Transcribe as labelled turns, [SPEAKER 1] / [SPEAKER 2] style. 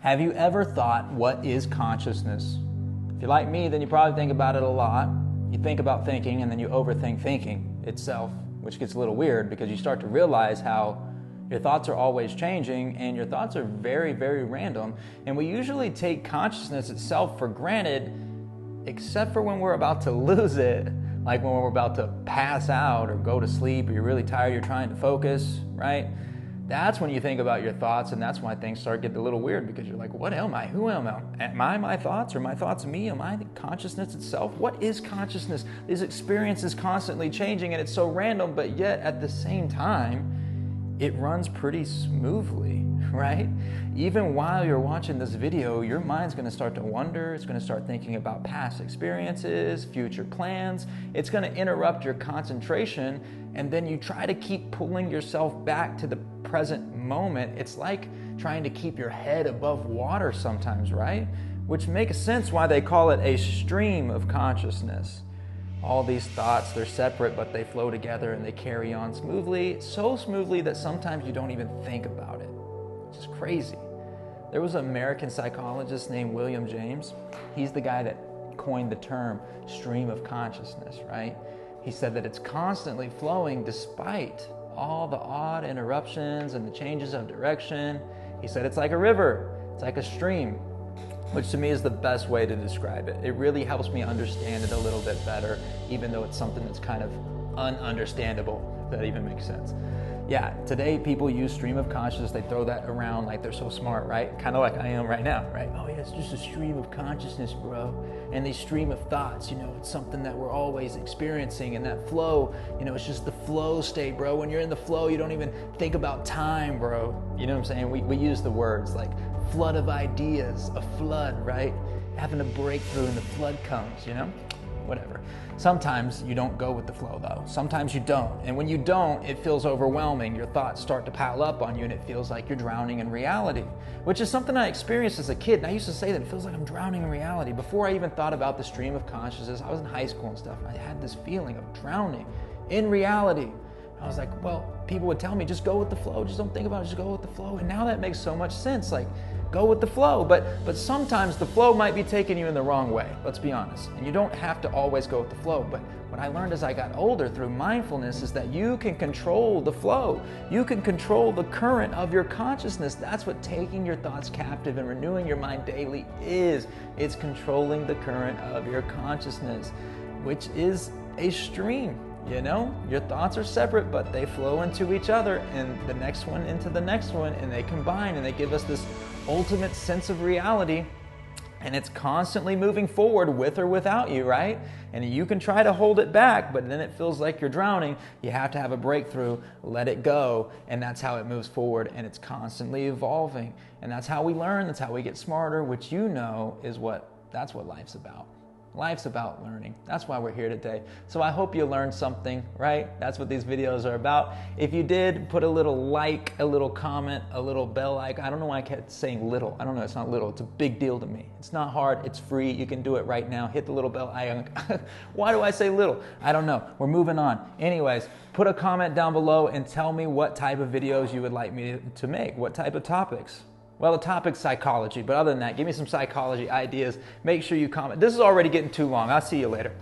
[SPEAKER 1] Have you ever thought, what is consciousness? If you're like me, then you probably think about it a lot. You think about thinking, and then you overthink thinking itself, which gets a little weird because you start to realize how your thoughts are always changing and your thoughts are very, very random. And we usually take consciousness itself for granted, except for when we're about to lose it, like when we're about to pass out or go to sleep, or you're really tired, you're trying to focus, right? That's when you think about your thoughts, and that's why things start getting a little weird, because you're like, what am I? Who am I? Am I my thoughts, or my thoughts me? Am I the consciousness itself? What is consciousness? This experience is constantly changing, and it's so random, but yet at the same time, it runs pretty smoothly, right? Even while you're watching this video, your mind's going to start to wonder. It's going to start thinking about past experiences, future plans. It's going to interrupt your concentration, and then you try to keep pulling yourself back to the present moment. It's like trying to keep your head above water sometimes, right? Which makes sense why they call it a stream of consciousness. All these thoughts, they're separate, but they flow together and they carry on smoothly, so smoothly that sometimes you don't even think about it. It's just crazy. There was an American psychologist named William James. He's the guy that coined the term stream of consciousness, right? He said that it's constantly flowing despite all the odd interruptions and the changes of direction. He said it's like a river, it's like a stream, which to me is the best way to describe it. It really helps me understand it a little bit better, even though it's something that's kind of ununderstandable, if that even makes sense. Yeah, today people use stream of consciousness, they throw that around like they're so smart, right? Kind of like I am right now, right? Oh yeah, it's just a stream of consciousness, bro. And these stream of thoughts, it's something that we're always experiencing, and that flow, it's just the flow state, bro. When you're in the flow, you don't even think about time, bro. You know what I'm saying? We use the words like flood of ideas, a flood, right? Having a breakthrough and the flood comes, whatever. Sometimes you don't go with the flow though. Sometimes you don't. And when you don't, it feels overwhelming. Your thoughts start to pile up on you and it feels like you're drowning in reality, which is something I experienced as a kid. And I used to say that it feels like I'm drowning in reality. Before I even thought about the stream of consciousness, I was in high school and stuff. And I had this feeling of drowning in reality. I was like, well, people would tell me, just go with the flow. Just don't think about it. Just go with the flow. And now that makes so much sense. Like, go with the flow. But sometimes the flow might be taking you in the wrong way. Let's be honest. And you don't have to always go with the flow. But what I learned as I got older through mindfulness is that you can control the flow. You can control the current of your consciousness. That's what taking your thoughts captive and renewing your mind daily is. It's controlling the current of your consciousness, which is a stream. Your thoughts are separate, but they flow into each other, and the next one into the next one, and they combine, and they give us this ultimate sense of reality, and it's constantly moving forward with or without you, right? And you can try to hold it back, but then it feels like you're drowning. You have to have a breakthrough, let it go, and that's how it moves forward, and it's constantly evolving. And that's how we learn, that's how we get smarter, which that's what life's about. Life's about learning. That's why we're here today. So I hope you learned something, right? That's what these videos are about. If you did, put a little like, a little comment, a little bell icon. I don't know why I kept saying little. I don't know, it's not little. It's a big deal to me. It's not hard, it's free. You can do it right now. Hit the little bell icon. Why do I say little? I don't know. We're moving on. Anyways, put a comment down below and tell me what type of videos you would like me to make. What type of topics? Well, the topic's psychology, but other than that, give me some psychology ideas. Make sure you comment. This is already getting too long. I'll see you later.